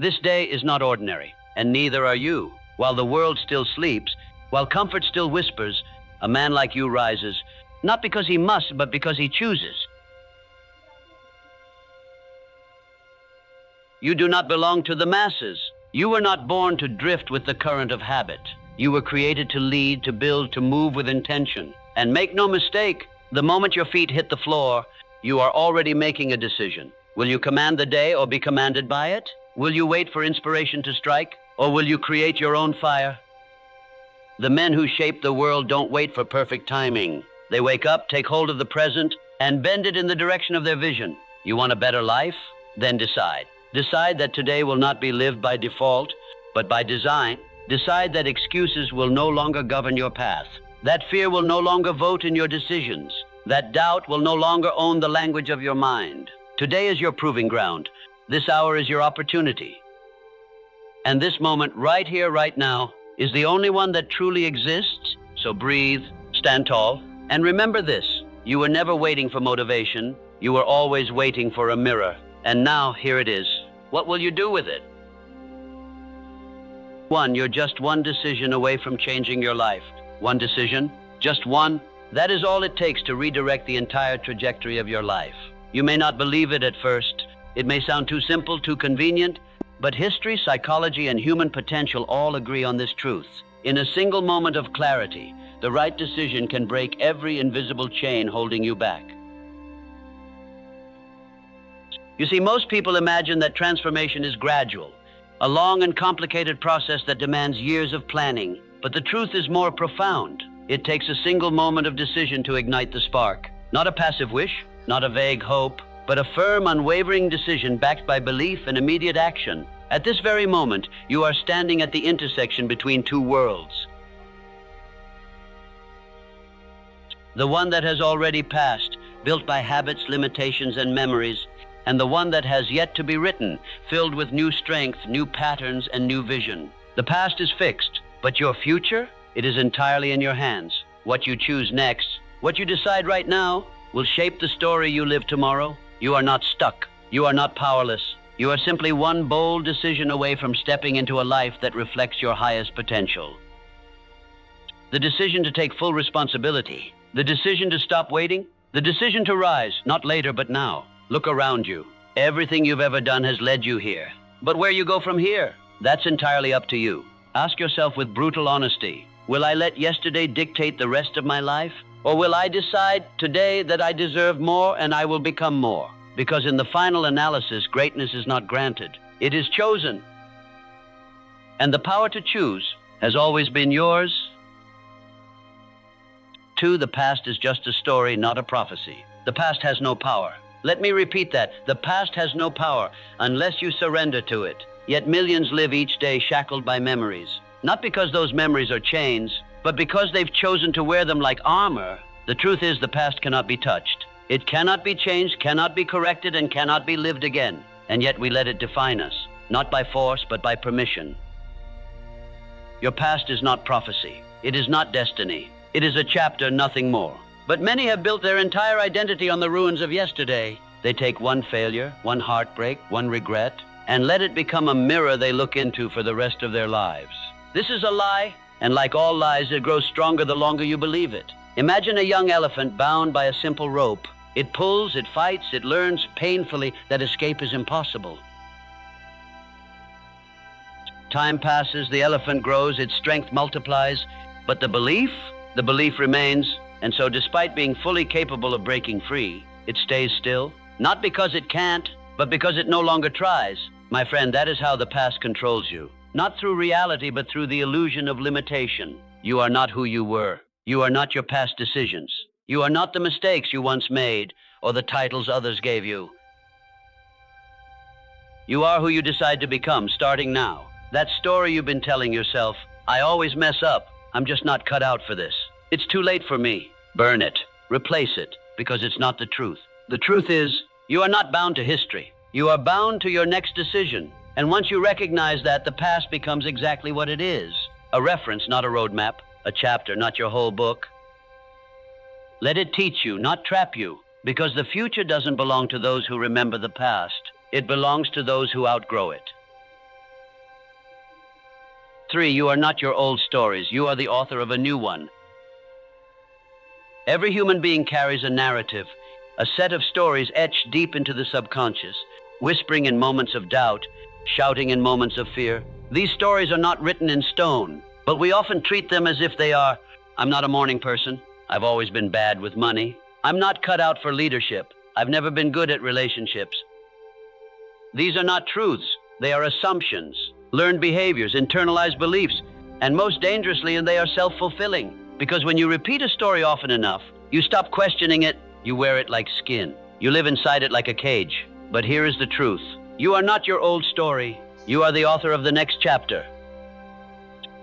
This day is not ordinary, and neither are you. While the world still sleeps, while comfort still whispers, a man like you rises, not because he must, but because he chooses. You do not belong to the masses. You were not born to drift with the current of habit. You were created to lead, to build, to move with intention. And make no mistake, the moment your feet hit the floor, you are already making a decision. Will you command the day or be commanded by it? Will you wait for inspiration to strike, or will you create your own fire? The men who shape the world don't wait for perfect timing. They wake up, take hold of the present, and bend it in the direction of their vision. You want a better life? Then decide. Decide that today will not be lived by default, but by design. Decide that excuses will no longer govern your path. That fear will no longer vote in your decisions. That doubt will no longer own the language of your mind. Today is your proving ground. This hour is your opportunity. And this moment, right here, right now, is the only one that truly exists. So breathe, stand tall, and remember this. You were never waiting for motivation. You were always waiting for a mirror. And now, here it is. What will you do with it? You're just one decision away from changing your life. One decision, just one. That is all it takes to redirect the entire trajectory of your life. You may not believe it at first. It may sound too simple, too convenient, but history, psychology, and human potential all agree on this truth. In a single moment of clarity, the right decision can break every invisible chain holding you back. You see, most people imagine that transformation is gradual, a long and complicated process that demands years of planning. But the truth is more profound. It takes a single moment of decision to ignite the spark. Not a passive wish, not a vague hope, but a firm, unwavering decision backed by belief and immediate action. At this very moment, you are standing at the intersection between two worlds. The one that has already passed, built by habits, limitations, and memories, and the one that has yet to be written, filled with new strength, new patterns, and new vision. The past is fixed, but your future, it is entirely in your hands. What you choose next, what you decide right now, will shape the story you live tomorrow. You are not stuck. You are not powerless. You are simply one bold decision away from stepping into a life that reflects your highest potential. The decision to take full responsibility, the decision to stop waiting, the decision to rise, not later but now. Look around you. Everything you've ever done has led you here. But where you go from here, that's entirely up to you. Ask yourself with brutal honesty, will I let yesterday dictate the rest of my life? Or will I decide today that I deserve more and I will become more? Because in the final analysis, greatness is not granted. It is chosen. And the power to choose has always been yours. 2, the past is just a story, not a prophecy. The past has no power. Let me repeat that. The past has no power unless you surrender to it. Yet millions live each day shackled by memories. Not because those memories are chains, but because they've chosen to wear them like armor. The truth is, the past cannot be touched. It cannot be changed, cannot be corrected, and cannot be lived again. And yet we let it define us, not by force, but by permission. Your past is not prophecy. It is not destiny. It is a chapter, nothing more. But many have built their entire identity on the ruins of yesterday. They take one failure, one heartbreak, one regret, and let it become a mirror they look into for the rest of their lives. This is a lie, and like all lies, it grows stronger the longer you believe it. Imagine a young elephant bound by a simple rope. It pulls, it fights, it learns painfully that escape is impossible. Time passes, the elephant grows, its strength multiplies, but the belief remains. And so despite being fully capable of breaking free, it stays still, not because it can't, but because it no longer tries. My friend, that is how the past controls you. Not through reality, but through the illusion of limitation. You are not who you were. You are not your past decisions. You are not the mistakes you once made or the titles others gave you. You are who you decide to become, starting now. That story you've been telling yourself, I always mess up. I'm just not cut out for this. It's too late for me. Burn it. Replace it, because it's not the truth. The truth is, you are not bound to history. You are bound to your next decision. And once you recognize that, the past becomes exactly what it is. A reference, not a roadmap. A chapter, not your whole book. Let it teach you, not trap you, because the future doesn't belong to those who remember the past. It belongs to those who outgrow it. 3, you are not your old stories. You are the author of a new one. Every human being carries a narrative, a set of stories etched deep into the subconscious, whispering in moments of doubt, shouting in moments of fear. These stories are not written in stone, but we often treat them as if they are. I'm not a morning person. I've always been bad with money. I'm not cut out for leadership. I've never been good at relationships. These are not truths. They are assumptions, learned behaviors, internalized beliefs, and most dangerously, they are self-fulfilling. Because when you repeat a story often enough, you stop questioning it, you wear it like skin. You live inside it like a cage. But here is the truth. You are not your old story. You are the author of the next chapter.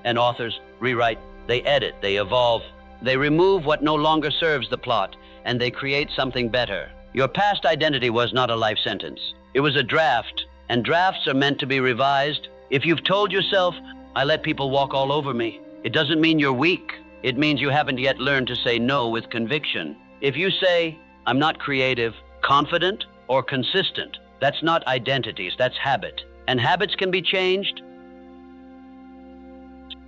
And authors rewrite, they edit, they evolve, they remove what no longer serves the plot, and they create something better. Your past identity was not a life sentence. It was a draft, and drafts are meant to be revised. If you've told yourself, I let people walk all over me, it doesn't mean you're weak. It means you haven't yet learned to say no with conviction. If you say, I'm not creative, confident, or consistent, that's not identities, that's habit. And habits can be changed.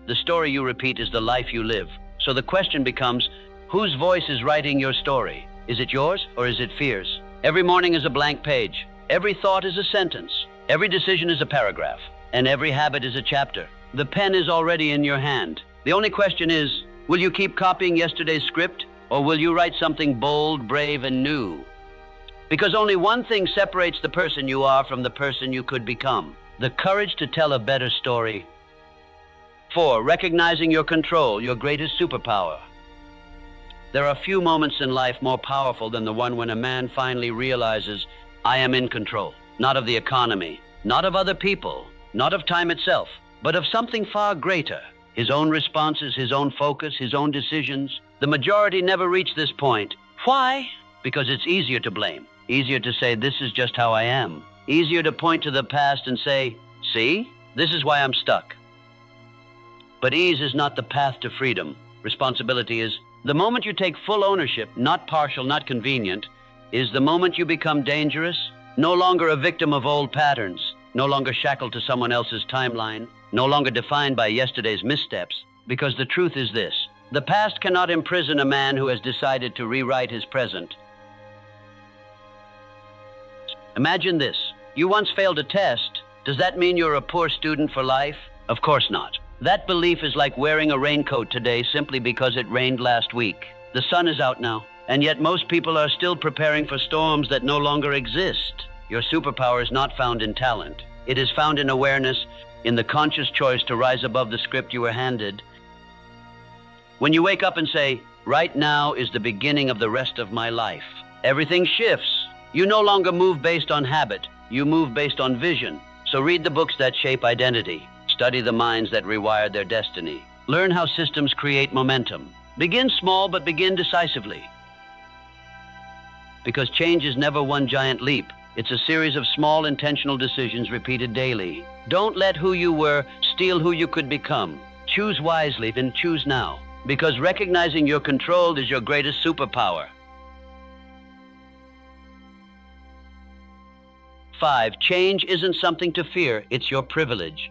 The story you repeat is the life you live. So the question becomes, whose voice is writing your story? Is it yours or is it fear's? Every morning is a blank page. Every thought is a sentence. Every decision is a paragraph. And every habit is a chapter. The pen is already in your hand. The only question is, will you keep copying yesterday's script, or will you write something bold, brave, and new? Because only one thing separates the person you are from the person you could become: the courage to tell a better story. 4, recognizing your control, your greatest superpower. There are few moments in life more powerful than the one when a man finally realizes, I am in control, not of the economy, not of other people, not of time itself, but of something far greater. His own responses, his own focus, his own decisions. The majority never reach this point. Why? Because it's easier to blame. Easier to say, this is just how I am. Easier to point to the past and say, see, this is why I'm stuck. But ease is not the path to freedom. Responsibility is. The moment you take full ownership, not partial, not convenient, is the moment you become dangerous, no longer a victim of old patterns, no longer shackled to someone else's timeline, no longer defined by yesterday's missteps. Because the truth is this: the past cannot imprison a man who has decided to rewrite his present. Imagine this. You once failed a test. Does that mean you're a poor student for life? Of course not. That belief is like wearing a raincoat today simply because it rained last week. The sun is out now, and yet most people are still preparing for storms that no longer exist. Your superpower is not found in talent. It is found in awareness, in the conscious choice to rise above the script you were handed. When you wake up and say, right now is the beginning of the rest of my life, everything shifts. You no longer move based on habit. You move based on vision. So read the books that shape identity. Study the minds that rewired their destiny. Learn how systems create momentum. Begin small, but begin decisively. Because change is never one giant leap. It's a series of small intentional decisions repeated daily. Don't let who you were steal who you could become. Choose wisely and choose now. Because recognizing your control is your greatest superpower. 5, change isn't something to fear, it's your privilege.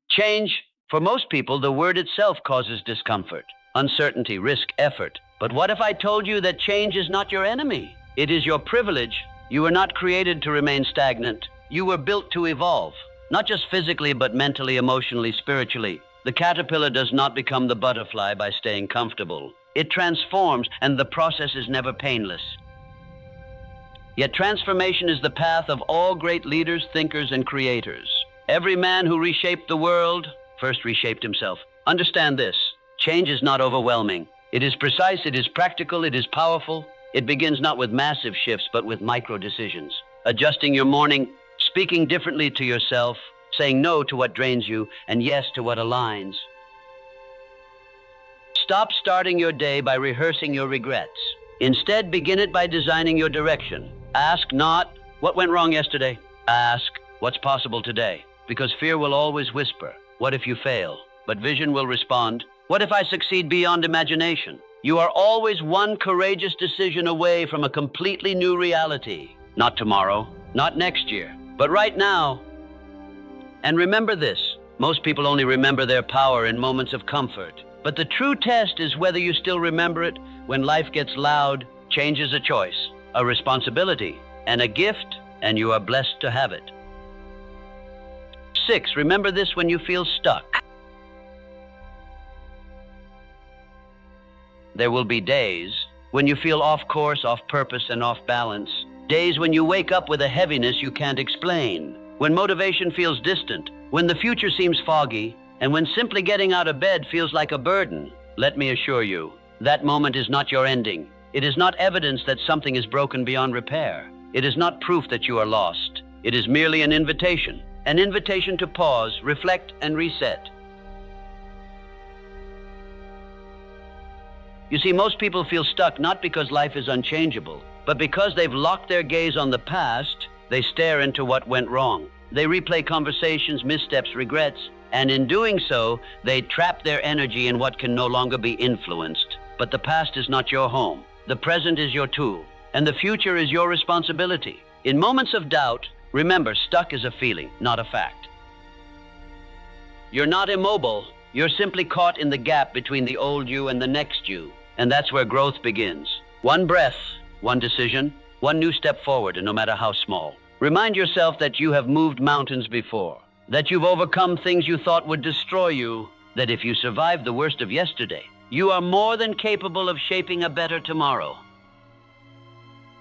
Change, for most people, the word itself causes discomfort, uncertainty, risk, effort. But what if I told you that change is not your enemy? It is your privilege. You were not created to remain stagnant. You were built to evolve, not just physically, but mentally, emotionally, spiritually. The caterpillar does not become the butterfly by staying comfortable. It transforms, and the process is never painless. Yet transformation is the path of all great leaders, thinkers, and creators. Every man who reshaped the world first reshaped himself. Understand this: change is not overwhelming. It is precise, it is practical, it is powerful. It begins not with massive shifts, but with micro decisions. Adjusting your morning, speaking differently to yourself, saying no to what drains you, and yes to what aligns. Stop starting your day by rehearsing your regrets. Instead, begin it by designing your direction. Ask not, what went wrong yesterday? Ask, what's possible today? Because fear will always whisper, what if you fail? But vision will respond, what if I succeed beyond imagination? You are always one courageous decision away from a completely new reality. Not tomorrow, not next year, but right now. And remember this, most people only remember their power in moments of comfort. But the true test is whether you still remember it when life gets loud. Change is a choice, a responsibility, and a gift, and you are blessed to have it. 6, remember this when you feel stuck. There will be days when you feel off course, off purpose, and off balance. Days when you wake up with a heaviness you can't explain. When motivation feels distant, when the future seems foggy, and when simply getting out of bed feels like a burden. Let me assure you, that moment is not your ending. It is not evidence that something is broken beyond repair. It is not proof that you are lost. It is merely an invitation to pause, reflect, and reset. You see, most people feel stuck not because life is unchangeable, but because they've locked their gaze on the past. They stare into what went wrong. They replay conversations, missteps, regrets, and in doing so, they trap their energy in what can no longer be influenced. But the past is not your home. The present is your tool, and the future is your responsibility. In moments of doubt, remember, stuck is a feeling, not a fact. You're not immobile. You're simply caught in the gap between the old you and the next you. And that's where growth begins. One breath, one decision, one new step forward, and no matter how small. Remind yourself that you have moved mountains before, that you've overcome things you thought would destroy you, that if you survived the worst of yesterday, you are more than capable of shaping a better tomorrow.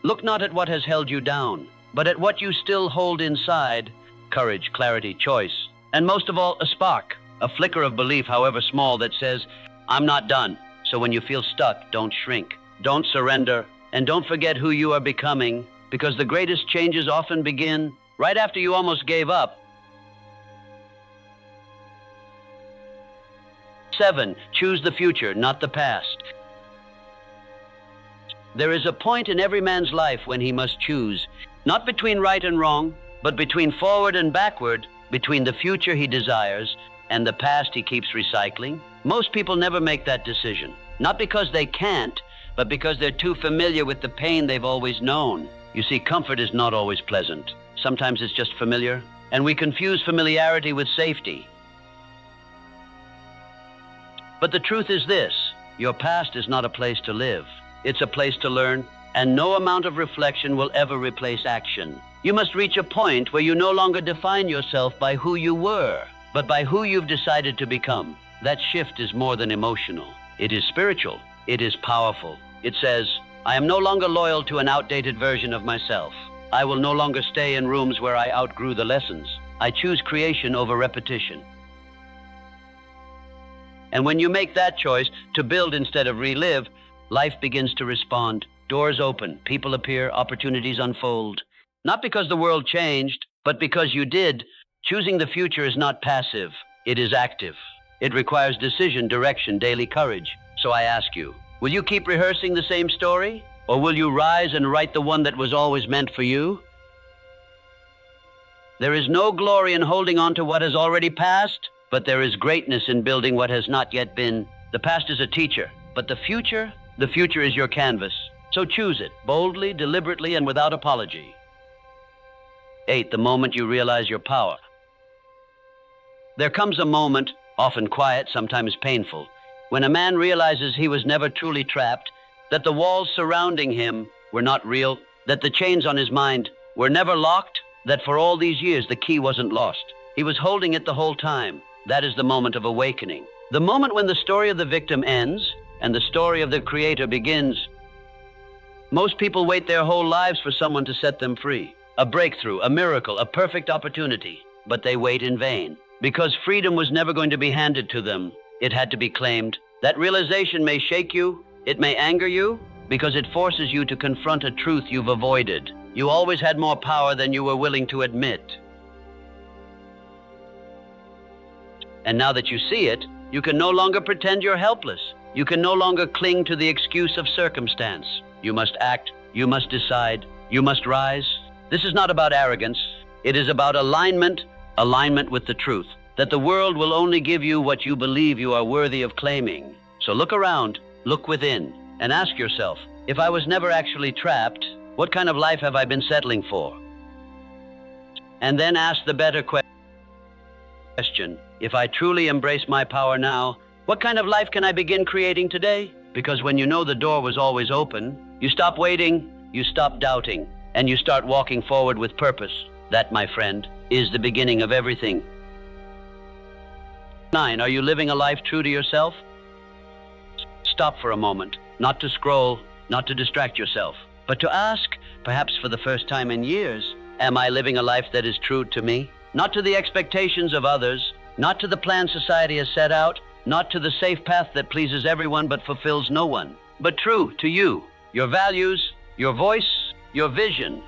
Look not at what has held you down, but at what you still hold inside. Courage, clarity, choice, and most of all, a spark, a flicker of belief, however small, that says, I'm not done. So when you feel stuck, don't shrink, don't surrender, and don't forget who you are becoming, because the greatest changes often begin right after you almost gave up. 7, choose the future, not the past. There is a point in every man's life when he must choose, not between right and wrong, but between forward and backward, between the future he desires and the past he keeps recycling. Most people never make that decision, not because they can't, but because they're too familiar with the pain they've always known. You see, comfort is not always pleasant. Sometimes it's just familiar, and we confuse familiarity with safety. But the truth is this, your past is not a place to live. It's a place to learn, and no amount of reflection will ever replace action. You must reach a point where you no longer define yourself by who you were, but by who you've decided to become. That shift is more than emotional. It is spiritual. It is powerful. It says, I am no longer loyal to an outdated version of myself. I will no longer stay in rooms where I outgrew the lessons. I choose creation over repetition. And when you make that choice to build instead of relive, life begins to respond. Doors open, people appear, opportunities unfold. Not because the world changed, but because you did. Choosing the future is not passive. It is active. It requires decision, direction, daily courage. So I ask you, will you keep rehearsing the same story? Or will you rise and write the one that was always meant for you? There is no glory in holding on to what has already passed, but there is greatness in building what has not yet been. The past is a teacher, but the future is your canvas. So choose it, boldly, deliberately, and without apology. 8, the moment you realize your power. There comes a moment, often quiet, sometimes painful, when a man realizes he was never truly trapped, that the walls surrounding him were not real, that the chains on his mind were never locked, that for all these years the key wasn't lost. He was holding it the whole time. That is the moment of awakening. The moment when the story of the victim ends and the story of the creator begins. Most people wait their whole lives for someone to set them free. A breakthrough, a miracle, a perfect opportunity. But they wait in vain. Because freedom was never going to be handed to them. It had to be claimed. That realization may shake you. It may anger you, because it forces you to confront a truth you've avoided. You always had more power than you were willing to admit. And now that you see it, you can no longer pretend you're helpless. You can no longer cling to the excuse of circumstance. You must act, you must decide, you must rise. This is not about arrogance. It is about alignment with the truth, that the world will only give you what you believe you are worthy of claiming. So look around, look within, and ask yourself, if I was never actually trapped, what kind of life have I been settling for? And then ask the better question. Question: if I truly embrace my power now, what kind of life can I begin creating today? Because when you know the door was always open, you stop waiting, you stop doubting, and you start walking forward with purpose. That, my friend, is the beginning of everything. 9. Are you living a life true to yourself? Stop for a moment, not to scroll, not to distract yourself, but to ask, perhaps for the first time in years, am I living a life that is true to me? Not to the expectations of others, not to the plan society has set out, not to the safe path that pleases everyone but fulfills no one, but true to you, your values, your voice, your vision.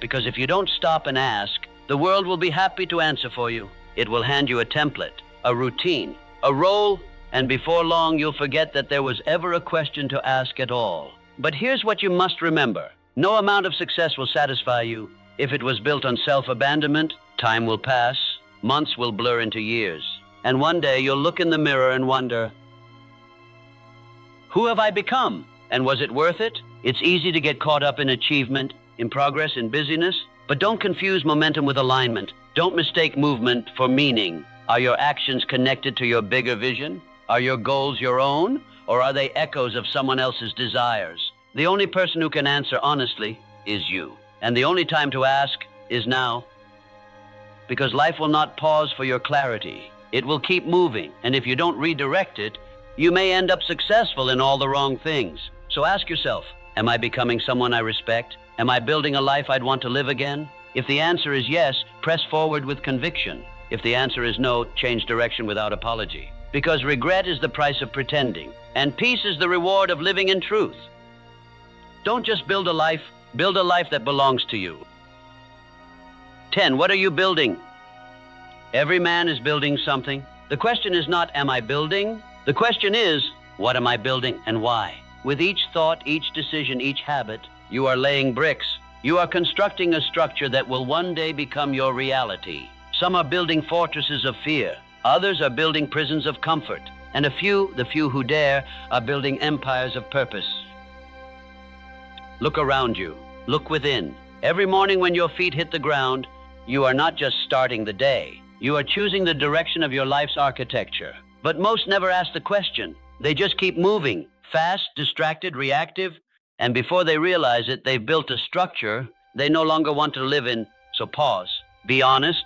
Because if you don't stop and ask, the world will be happy to answer for you. It will hand you a template, a routine, a role, and before long you'll forget that there was ever a question to ask at all. But here's what you must remember. No amount of success will satisfy you. If it was built on self-abandonment, time will pass, months will blur into years, and one day you'll look in the mirror and wonder, who have I become? And was it worth it? It's easy to get caught up in achievement, in progress, in busyness, but don't confuse momentum with alignment. Don't mistake movement for meaning. Are your actions connected to your bigger vision? Are your goals your own, or are they echoes of someone else's desires? The only person who can answer honestly is you. And the only time to ask is now. Because life will not pause for your clarity. It will keep moving, and if you don't redirect it, you may end up successful in all the wrong things. So ask yourself, am I becoming someone I respect? Am I building a life I'd want to live again? If the answer is yes, press forward with conviction. If the answer is no, change direction without apology. Because regret is the price of pretending, and peace is the reward of living in truth. Don't just build a life that belongs to you. 10. What are you building? Every man is building something. The question is not, am I building? The question is, what am I building and why? With each thought, each decision, each habit, you are laying bricks. You are constructing a structure that will one day become your reality. Some are building fortresses of fear. Others are building prisons of comfort. And the few who dare, are building empires of purpose. Look around you. Look within. Every morning when your feet hit the ground, you are not just starting the day. You are choosing the direction of your life's architecture. But most never ask the question. They just keep moving, fast, distracted, reactive, and before they realize it, they've built a structure they no longer want to live in. So pause. Be honest.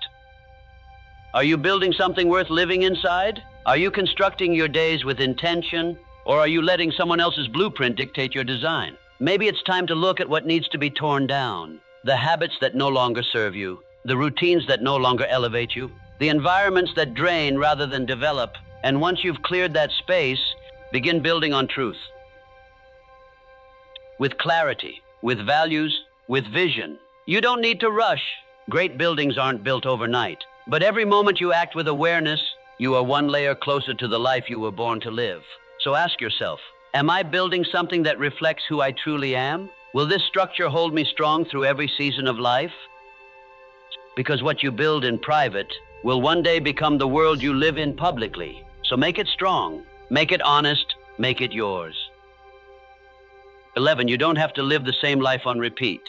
Are you building something worth living inside? Are you constructing your days with intention, or are you letting someone else's blueprint dictate your design? Maybe it's time to look at what needs to be torn down. The habits that no longer serve you, the routines that no longer elevate you, the environments that drain rather than develop. And once you've cleared that space, begin building on truth. With clarity, with values, with vision. You don't need to rush. Great buildings aren't built overnight. But every moment you act with awareness, you are one layer closer to the life you were born to live. So ask yourself, am I building something that reflects who I truly am? Will this structure hold me strong through every season of life? Because what you build in private will one day become the world you live in publicly. So make it strong, make it honest, make it yours. 11. You don't have to live the same life on repeat.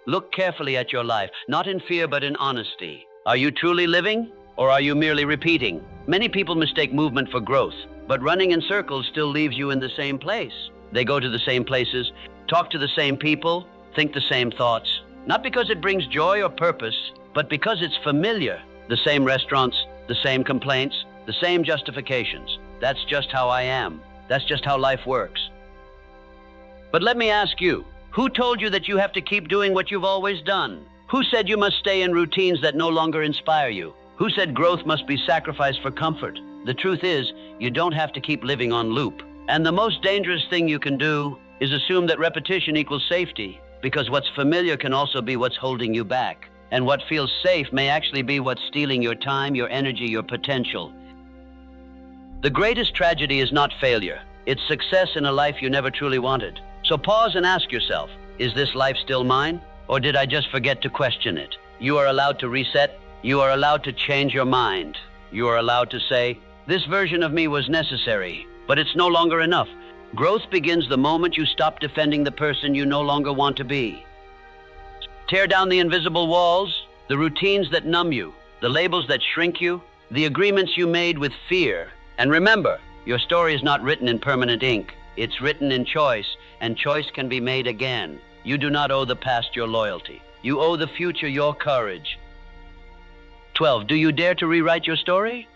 Look carefully at your life, not in fear but in honesty. Are you truly living, or are you merely repeating? Many people mistake movement for growth, but running in circles still leaves you in the same place. They go to the same places, talk to the same people, think the same thoughts. Not because it brings joy or purpose, but because it's familiar. The same restaurants, the same complaints, the same justifications. That's just how I am. That's just how life works. But let me ask you, who told you that you have to keep doing what you've always done? Who said you must stay in routines that no longer inspire you? Who said growth must be sacrificed for comfort? The truth is, you don't have to keep living on loop. And the most dangerous thing you can do is assume that repetition equals safety, because what's familiar can also be what's holding you back. And what feels safe may actually be what's stealing your time, your energy, your potential. The greatest tragedy is not failure. It's success in a life you never truly wanted. So pause and ask yourself, is this life still mine? Or did I just forget to question it? You are allowed to reset. You are allowed to change your mind. You are allowed to say, this version of me was necessary, but it's no longer enough. Growth begins the moment you stop defending the person you no longer want to be. Tear down the invisible walls, the routines that numb you, the labels that shrink you, the agreements you made with fear. And remember, your story is not written in permanent ink. It's written in choice, and choice can be made again. You do not owe the past your loyalty. You owe the future your courage. 12. Do you dare to rewrite your story?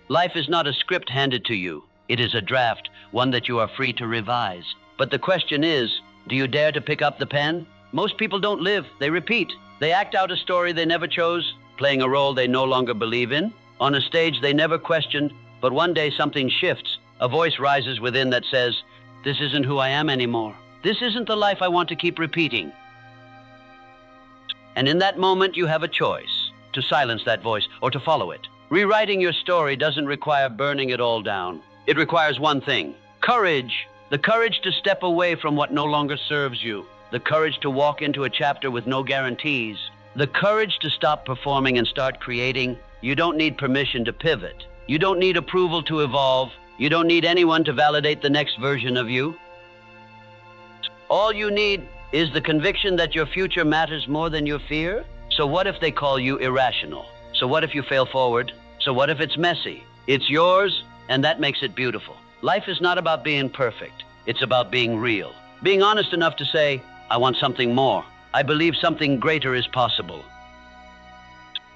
Life is not a script handed to you. It is a draft, one that you are free to revise. But the question is, do you dare to pick up the pen? Most people don't live, they repeat. They act out a story they never chose, playing a role they no longer believe in, on a stage they never questioned, but one day something shifts. A voice rises within that says, "This isn't who I am anymore. This isn't the life I want to keep repeating." And in that moment, you have a choice, to silence that voice or to follow it. Rewriting your story doesn't require burning it all down. It requires one thing: courage. The courage to step away from what no longer serves you. The courage to walk into a chapter with no guarantees. The courage to stop performing and start creating. You don't need permission to pivot. You don't need approval to evolve. You don't need anyone to validate the next version of you. All you need is the conviction that your future matters more than your fear. So what if they call you irrational? So what if you fail forward? So what if it's messy? It's yours, and that makes it beautiful. Life is not about being perfect. It's about being real. Being honest enough to say, I want something more. I believe something greater is possible.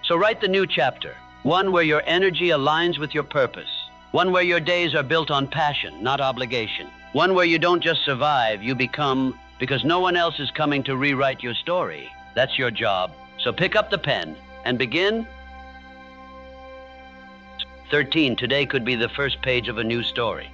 So write the new chapter, one where your energy aligns with your purpose, one where your days are built on passion, not obligation, one where you don't just survive, you become, because no one else is coming to rewrite your story. That's your job. So pick up the pen and begin. 13. Today could be the first page of a new story.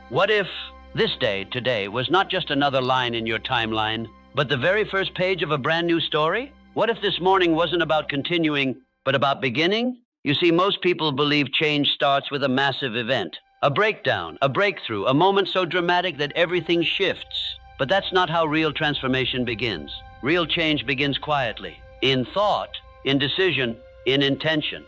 What if this day, today, was not just another line in your timeline, but the very first page of a brand new story? What if this morning wasn't about continuing, but about beginning? You see, most people believe change starts with a massive event, a breakdown, a breakthrough, a moment so dramatic that everything shifts. But that's not how real transformation begins. Real change begins quietly, in thought, in decision, in intention.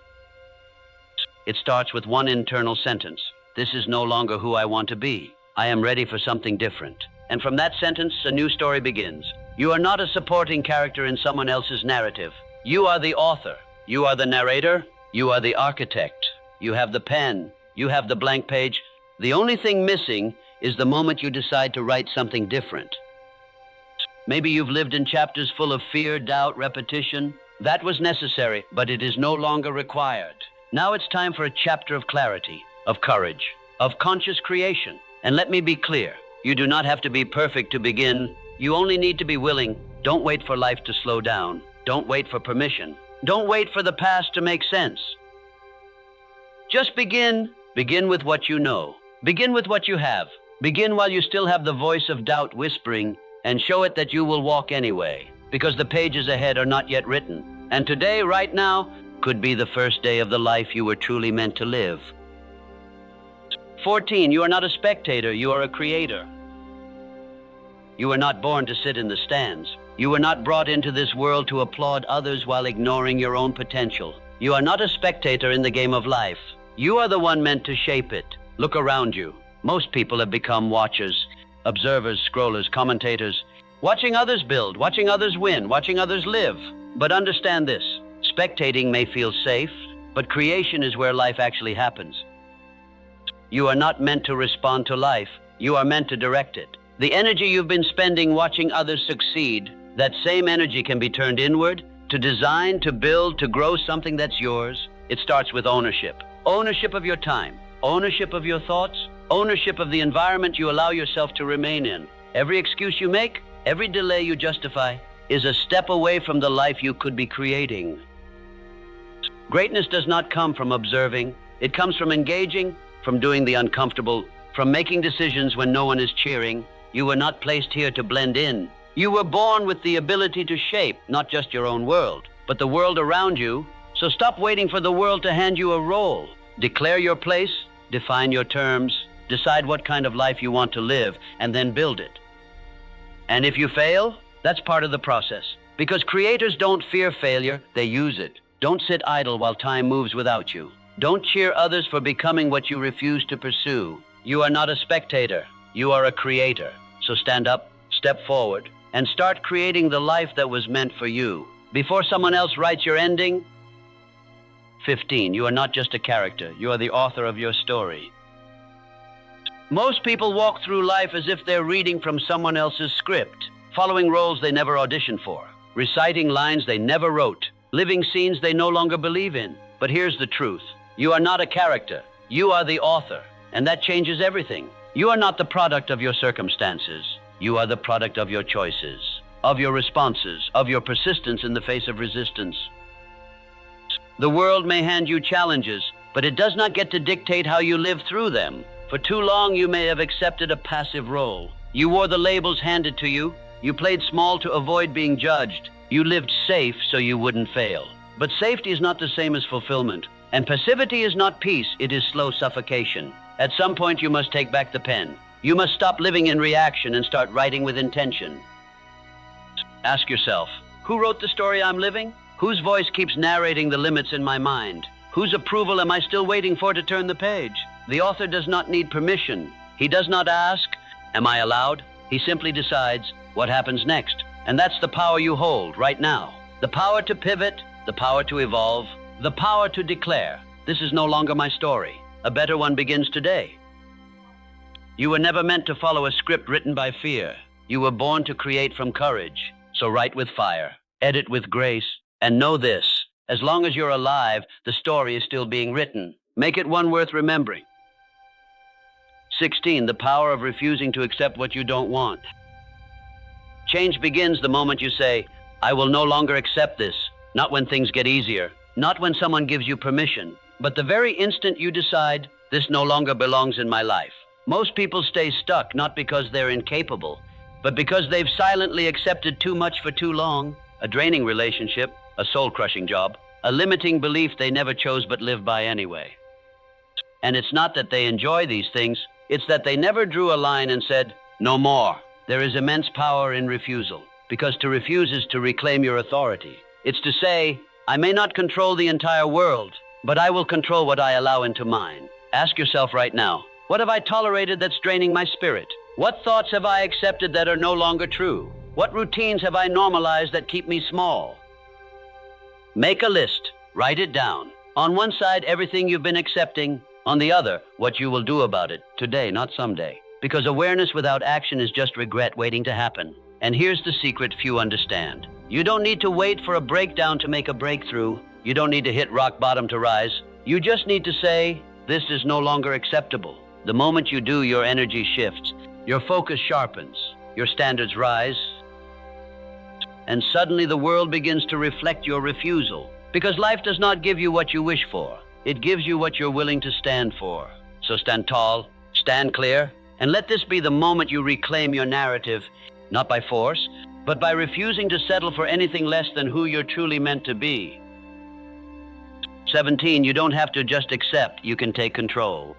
It starts with one internal sentence. This is no longer who I want to be. I am ready for something different. And from that sentence, a new story begins. You are not a supporting character in someone else's narrative. You are the author. You are the narrator. You are the architect. You have the pen. You have the blank page. The only thing missing is the moment you decide to write something different. Maybe you've lived in chapters full of fear, doubt, repetition. That was necessary, but it is no longer required. Now it's time for a chapter of clarity, of courage, of conscious creation. And let me be clear, you do not have to be perfect to begin. You only need to be willing. Don't wait for life to slow down. Don't wait for permission. Don't wait for the past to make sense. Just begin. Begin with what you know. Begin with what you have. Begin while you still have the voice of doubt whispering, and show it that you will walk anyway, because the pages ahead are not yet written. And today, right now, could be the first day of the life you were truly meant to live. 14. You are not a spectator, you are a creator. You were not born to sit in the stands. You were not brought into this world to applaud others while ignoring your own potential. You are not a spectator in the game of life. You are the one meant to shape it. Look around you. Most people have become watchers, observers, scrollers, commentators, watching others build, watching others win, watching others live. But understand this, spectating may feel safe, but creation is where life actually happens. You are not meant to respond to life. You are meant to direct it. The energy you've been spending watching others succeed, that same energy can be turned inward to design, to build, to grow something that's yours. It starts with ownership. Ownership of your time, ownership of your thoughts, ownership of the environment you allow yourself to remain in. Every excuse you make, every delay you justify, is a step away from the life you could be creating. Greatness does not come from observing. It comes from engaging, from doing the uncomfortable, from making decisions when no one is cheering. You were not placed here to blend in. You were born with the ability to shape not just your own world, but the world around you. So stop waiting for the world to hand you a role. Declare your place, define your terms, decide what kind of life you want to live, and then build it. And if you fail, that's part of the process. Because creators don't fear failure, they use it. Don't sit idle while time moves without you. Don't cheer others for becoming what you refuse to pursue. You are not a spectator. You are a creator. So stand up, step forward, and start creating the life that was meant for you. Before someone else writes your ending. 15. You are not just a character. You are the author of your story. Most people walk through life as if they're reading from someone else's script, following roles they never auditioned for, reciting lines they never wrote, living scenes they no longer believe in. But here's the truth. You are not a character. You are the author, and that changes everything. You are not the product of your circumstances. You are the product of your choices, of your responses, of your persistence in the face of resistance. The world may hand you challenges, but it does not get to dictate how you live through them. For too long, you may have accepted a passive role. You wore the labels handed to you. You played small to avoid being judged. You lived safe so you wouldn't fail. But safety is not the same as fulfillment. And passivity is not peace, it is slow suffocation. At some point, you must take back the pen. You must stop living in reaction and start writing with intention. Ask yourself, who wrote the story I'm living? Whose voice keeps narrating the limits in my mind? Whose approval am I still waiting for to turn the page? The author does not need permission. He does not ask, am I allowed? He simply decides what happens next. And that's the power you hold right now. The power to pivot, the power to evolve, the power to declare, this is no longer my story. A better one begins today. You were never meant to follow a script written by fear. You were born to create from courage. So write with fire, edit with grace, and know this, as long as you're alive, the story is still being written. Make it one worth remembering. 16, the power of refusing to accept what you don't want. Change begins the moment you say, I will no longer accept this. Not when things get easier, not when someone gives you permission, but the very instant you decide, this no longer belongs in my life. Most people stay stuck not because they're incapable, but because they've silently accepted too much for too long. A draining relationship, a soul-crushing job, a limiting belief they never chose but lived by anyway. And it's not that they enjoy these things, it's that they never drew a line and said, no more. There is immense power in refusal, because to refuse is to reclaim your authority. It's to say, I may not control the entire world, but I will control what I allow into mine. Ask yourself right now, what have I tolerated that's draining my spirit? What thoughts have I accepted that are no longer true? What routines have I normalized that keep me small? Make a list, write it down. On one side, everything you've been accepting. On the other, what you will do about it, today, not someday. Because awareness without action is just regret waiting to happen. And here's the secret few understand. You don't need to wait for a breakdown to make a breakthrough. You don't need to hit rock bottom to rise. You just need to say, this is no longer acceptable. The moment you do, your energy shifts. Your focus sharpens. Your standards rise. And suddenly the world begins to reflect your refusal. Because life does not give you what you wish for. It gives you what you're willing to stand for. So stand tall, stand clear, and let this be the moment you reclaim your narrative, not by force, but by refusing to settle for anything less than who you're truly meant to be. 17, you don't have to just accept, you can take control.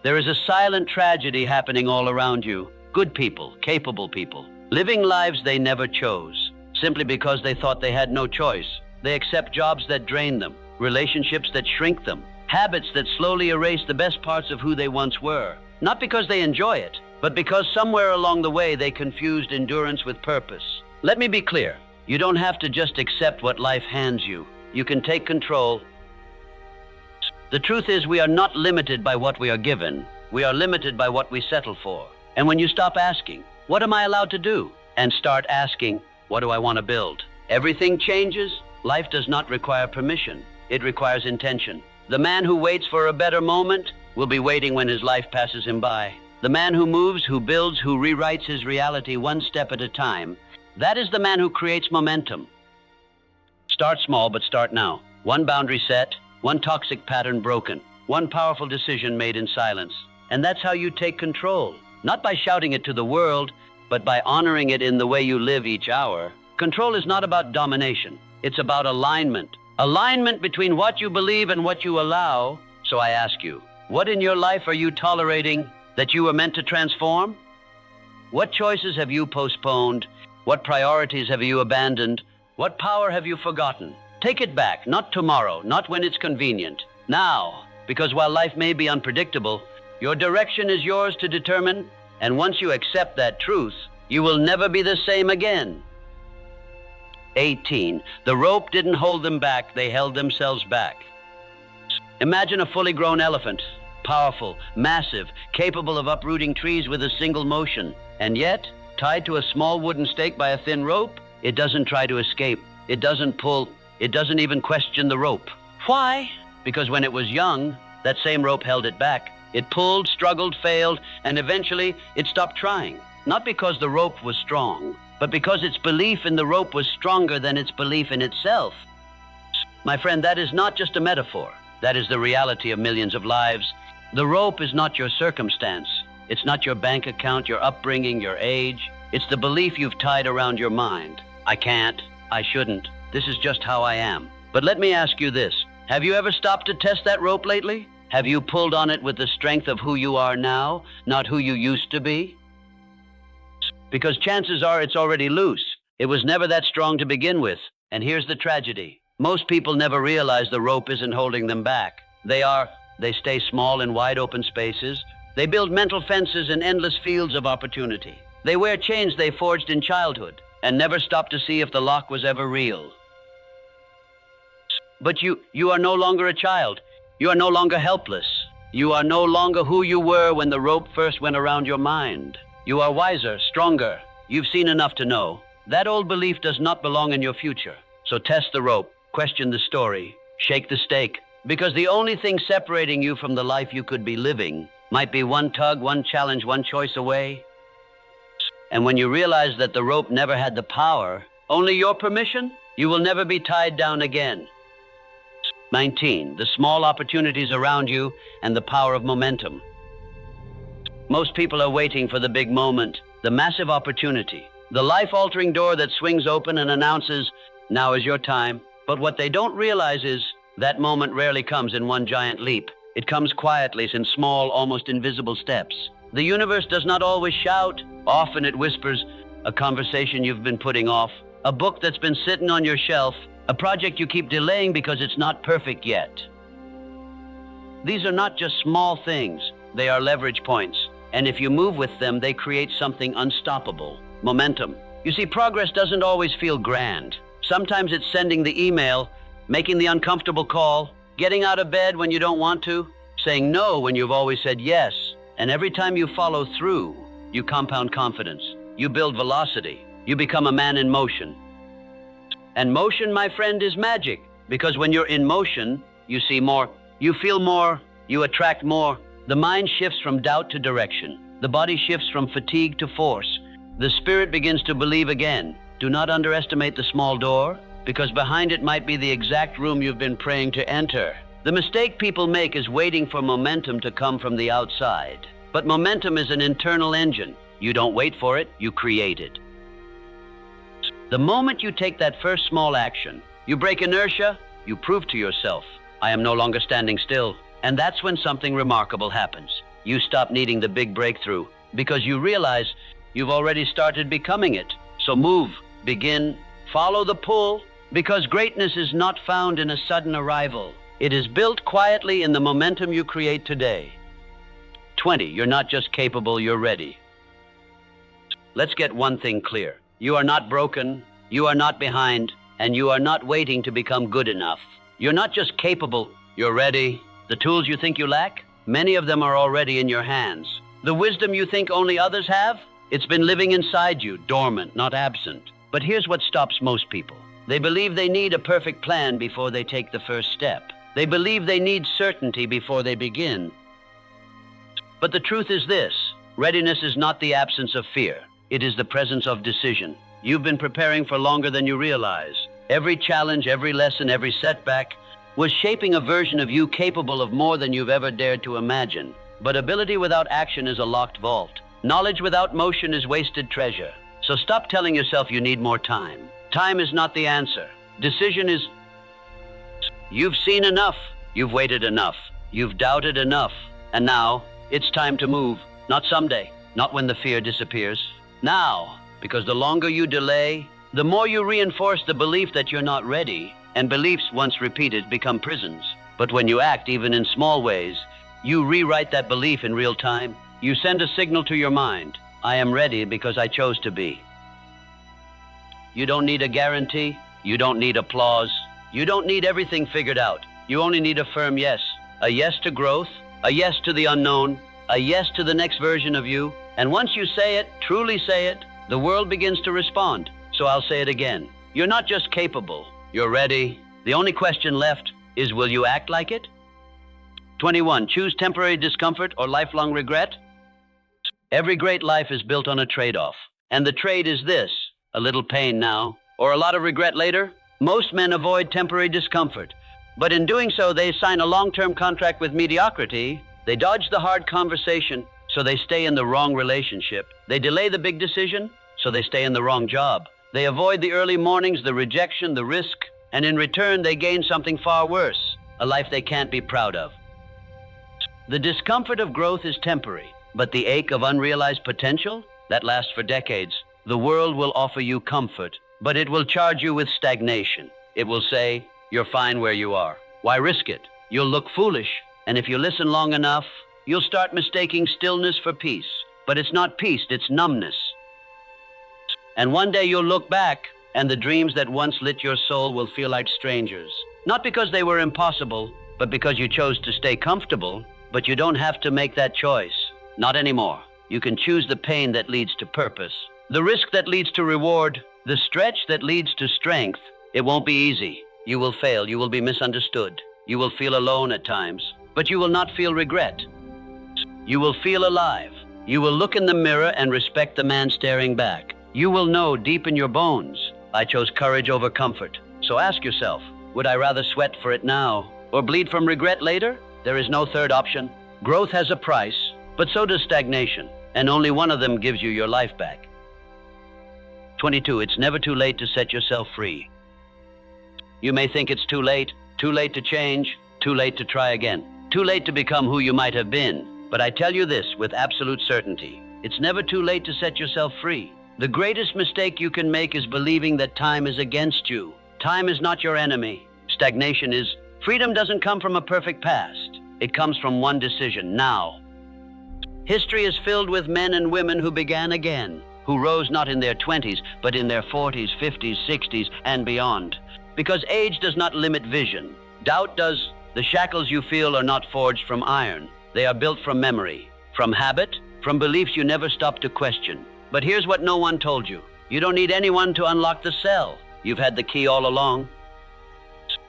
There is a silent tragedy happening all around you. Good people, capable people, living lives they never chose, simply because they thought they had no choice. They accept jobs that drain them, relationships that shrink them, habits that slowly erase the best parts of who they once were. Not because they enjoy it, but because somewhere along the way they confused endurance with purpose. Let me be clear. You don't have to just accept what life hands you. You can take control. The truth is, we are not limited by what we are given. We are limited by what we settle for. And when you stop asking, what am I allowed to do? And start asking, what do I want to build? Everything changes. Life does not require permission. It requires intention. The man who waits for a better moment will be waiting when his life passes him by. The man who moves, who builds, who rewrites his reality one step at a time, that is the man who creates momentum. Start small, but start now. One boundary set, one toxic pattern broken, one powerful decision made in silence. And that's how you take control. Not by shouting it to the world, but by honoring it in the way you live each hour. Control is not about domination. It's about alignment. Alignment between what you believe and what you allow. So I ask you, what in your life are you tolerating that you were meant to transform? What choices have you postponed? What priorities have you abandoned? What power have you forgotten? Take it back, not tomorrow, not when it's convenient. Now, because while life may be unpredictable, your direction is yours to determine, and once you accept that truth, You will never be the same again. 18. The rope didn't hold them back, they held themselves back. Imagine a fully grown elephant, powerful, massive, capable of uprooting trees with a single motion. And yet, tied to a small wooden stake by a thin rope, it doesn't try to escape. It doesn't pull. It doesn't even question the rope. Why? Because when it was young, that same rope held it back. It pulled, struggled, failed, and eventually it stopped trying. Not because the rope was strong, but because its belief in the rope was stronger than its belief in itself. My friend, that is not just a metaphor. That is the reality of millions of lives. The rope is not your circumstance. It's not your bank account, your upbringing, your age. It's the belief you've tied around your mind. I can't. I shouldn't. This is just how I am. But let me ask you this. Have you ever stopped to test that rope lately? Have you pulled on it with the strength of who you are now, not who you used to be? Because chances are it's already loose. It was never that strong to begin with. And here's the tragedy. Most people never realize the rope isn't holding them back. They stay small in wide open spaces. They build mental fences in endless fields of opportunity. They wear chains they forged in childhood and never stop to see if the lock was ever real. But you are no longer a child. You are no longer helpless. You are no longer who you were when the rope first went around your mind. You are wiser, stronger. You've seen enough to know. That old belief does not belong in your future. So test the rope, question the story, shake the stake. Because the only thing separating you from the life you could be living might be one tug, one challenge, one choice away. And when you realize that the rope never had the power, only your permission, you will never be tied down again. 19. The small opportunities around you and the power of momentum. Most people are waiting for the big moment, the massive opportunity, the life-altering door that swings open and announces, now is your time. But what they don't realize is that moment rarely comes in one giant leap. It comes quietly in small, almost invisible steps. The universe does not always shout. Often it whispers, a conversation you've been putting off, a book that's been sitting on your shelf, a project you keep delaying because it's not perfect yet. These are not just small things. They are leverage points. And if you move with them, they create something unstoppable. Momentum. You see, progress doesn't always feel grand. Sometimes it's sending the email, making the uncomfortable call, getting out of bed when you don't want to, saying no when you've always said yes. And every time you follow through, you compound confidence. You build velocity. You become a man in motion. And motion, my friend, is magic. Because when you're in motion, you see more, you feel more, you attract more. The mind shifts from doubt to direction. The body shifts from fatigue to force. The spirit begins to believe again. Do not underestimate the small door, because behind it might be the exact room you've been praying to enter. The mistake people make is waiting for momentum to come from the outside. But momentum is an internal engine. You don't wait for it, you create it. The moment you take that first small action, you break inertia, you prove to yourself, I am no longer standing still. And that's when something remarkable happens. You stop needing the big breakthrough because you realize you've already started becoming it. So move, begin, follow the pull, because greatness is not found in a sudden arrival. It is built quietly in the momentum you create today. 20, you're not just capable, you're ready. Let's get one thing clear. You are not broken, you are not behind, and you are not waiting to become good enough. You're not just capable, you're ready. The tools you think you lack, many of them are already in your hands. The wisdom you think only others have, it's been living inside you, dormant, not absent. But here's what stops most people. They believe they need a perfect plan before they take the first step. They believe they need certainty before they begin. But the truth is this, readiness is not the absence of fear. It is the presence of decision. You've been preparing for longer than you realize. Every challenge, every lesson, every setback was shaping a version of you capable of more than you've ever dared to imagine. But ability without action is a locked vault. Knowledge without motion is wasted treasure. So stop telling yourself you need more time. Time is not the answer. Decision is... You've seen enough. You've waited enough. You've doubted enough. And now, it's time to move. Not someday. Not when the fear disappears. Now. Because the longer you delay, the more you reinforce the belief that you're not ready. And beliefs, once repeated, become prisons. But when you act, even in small ways, you rewrite that belief in real time. You send a signal to your mind. I am ready because I chose to be. You don't need a guarantee. You don't need applause. You don't need everything figured out. You only need a firm yes. A yes to growth, a yes to the unknown, a yes to the next version of you. And once you say it, truly say it, the world begins to respond. So I'll say it again. You're not just capable. You're ready. The only question left is, will you act like it? 21. Choose temporary discomfort or lifelong regret. Every great life is built on a trade-off. And the trade is this: a little pain now, or a lot of regret later. Most men avoid temporary discomfort, but in doing so, they sign a long-term contract with mediocrity. They dodge the hard conversation, so they stay in the wrong relationship. They delay the big decision, so they stay in the wrong job. They avoid the early mornings, the rejection, the risk, and in return, they gain something far worse, a life they can't be proud of. The discomfort of growth is temporary, but the ache of unrealized potential, that lasts for decades. The world will offer you comfort, but it will charge you with stagnation. It will say, you're fine where you are. Why risk it? You'll look foolish, and if you listen long enough, you'll start mistaking stillness for peace. But it's not peace, it's numbness. And one day you'll look back, and the dreams that once lit your soul will feel like strangers. Not because they were impossible, but because you chose to stay comfortable. But you don't have to make that choice. Not anymore. You can choose the pain that leads to purpose, the risk that leads to reward, the stretch that leads to strength. It won't be easy. You will fail. You will be misunderstood. You will feel alone at times, but you will not feel regret. You will feel alive. You will look in the mirror and respect the man staring back. You will know deep in your bones, I chose courage over comfort. So ask yourself, would I rather sweat for it now or bleed from regret later? There is no third option. Growth has a price, but so does stagnation, and only one of them gives you your life back. 22. It's never too late to set yourself free. You may think it's too late to change, too late to try again, too late to become who you might have been. But I tell you this with absolute certainty: it's never too late to set yourself free. The greatest mistake you can make is believing that time is against you. Time is not your enemy. Stagnation is. Freedom doesn't come from a perfect past. It comes from one decision, now. History is filled with men and women who began again, who rose not in their 20s, but in their 40s, 50s, 60s, and beyond. Because age does not limit vision. Doubt does. The shackles you feel are not forged from iron. They are built from memory, from habit, from beliefs you never stop to question. But here's what no one told you. You don't need anyone to unlock the cell. You've had the key all along.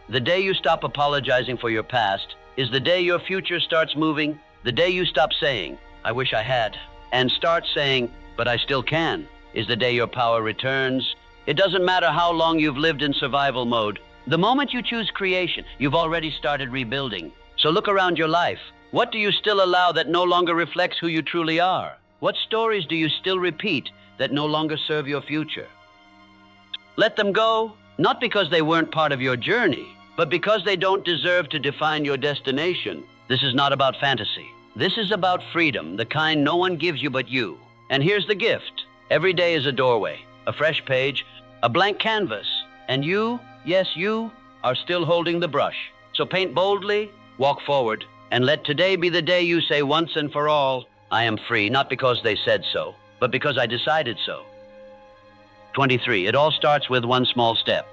The day you stop apologizing for your past is the day your future starts moving. The day you stop saying, I wish I had, and start saying, but I still can, is the day your power returns. It doesn't matter how long you've lived in survival mode. The moment you choose creation, you've already started rebuilding. So look around your life. What do you still allow that no longer reflects who you truly are? What stories do you still repeat that no longer serve your future? Let them go, not because they weren't part of your journey, but because they don't deserve to define your destination. This is not about fantasy. This is about freedom, the kind no one gives you but you. And here's the gift. Every day is a doorway, a fresh page, a blank canvas. And you, yes, you, are still holding the brush. So paint boldly, walk forward, and let today be the day you say once and for all, I am free, not because they said so, but because I decided so. 23. It all starts with one small step.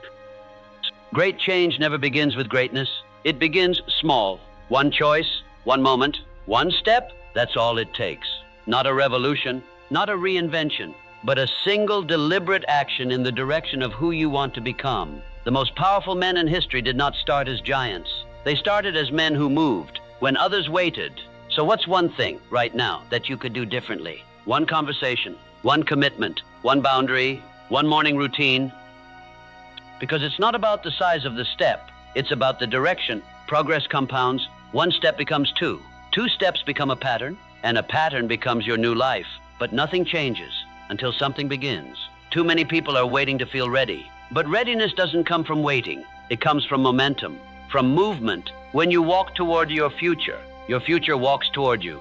Great change never begins with greatness. It begins small. One choice, one moment, one step. That's all it takes. Not a revolution, not a reinvention, but a single deliberate action in the direction of who you want to become. The most powerful men in history did not start as giants. They started as men who moved when others waited. So what's one thing right now that you could do differently? One conversation, one commitment, one boundary, one morning routine. Because it's not about the size of the step, it's about the direction. Progress compounds. One step becomes two. Two steps become a pattern, and a pattern becomes your new life. But nothing changes until something begins. Too many people are waiting to feel ready. But readiness doesn't come from waiting. It comes from momentum, from movement. When you walk toward your future walks toward you.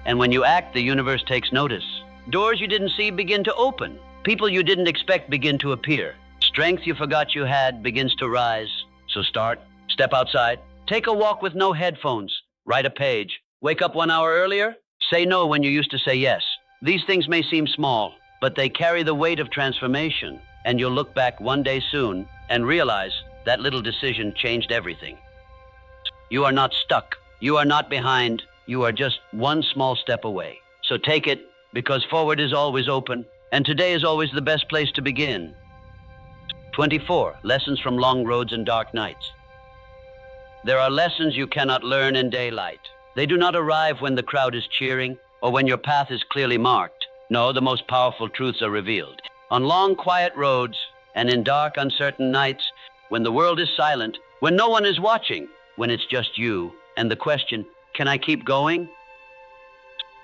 And when you act, the universe takes notice. Doors you didn't see begin to open. People you didn't expect begin to appear. Strength you forgot you had begins to rise. So start, step outside, take a walk with no headphones, write a page, wake up 1 hour earlier, say no when you used to say yes. These things may seem small, but they carry the weight of transformation, and you'll look back one day soon and realize that little decision changed everything. You are not stuck. You are not behind. You are just one small step away. So take it, because forward is always open, and today is always the best place to begin. 24. Lessons from long roads and dark nights. There are lessons you cannot learn in daylight. They do not arrive when the crowd is cheering or when your path is clearly marked. No, the most powerful truths are revealed on long, quiet roads and in dark, uncertain nights, when the world is silent, when no one is watching, when it's just you and the question, can I keep going?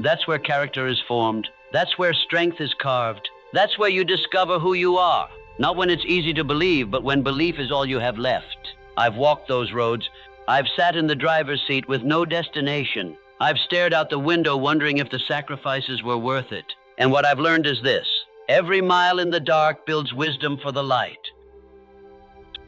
That's where character is formed. That's where strength is carved. That's where you discover who you are. Not when it's easy to believe, but when belief is all you have left. I've walked those roads. I've sat in the driver's seat with no destination. I've stared out the window wondering if the sacrifices were worth it. And what I've learned is this: every mile in the dark builds wisdom for the light.